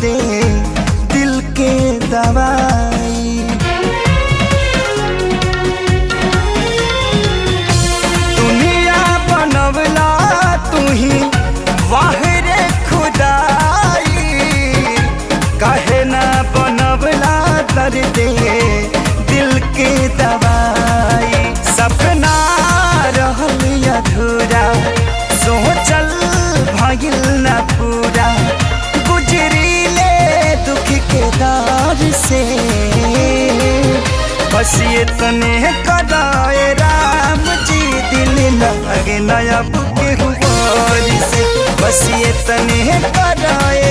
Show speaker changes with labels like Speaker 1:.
Speaker 1: दे दिल के दवाई। दुनिया बनवला तू ही वाह रे खुदाई, काहे ना बनवला दर्द दिल के दवाई। सपना रहल अधूरा सोचल भइल न पूरा, गुजरीले दुख के दौर से। बस ये तने कदाए राम जी दिल लगे नया बुके हुआ से। बस ये तने कदाए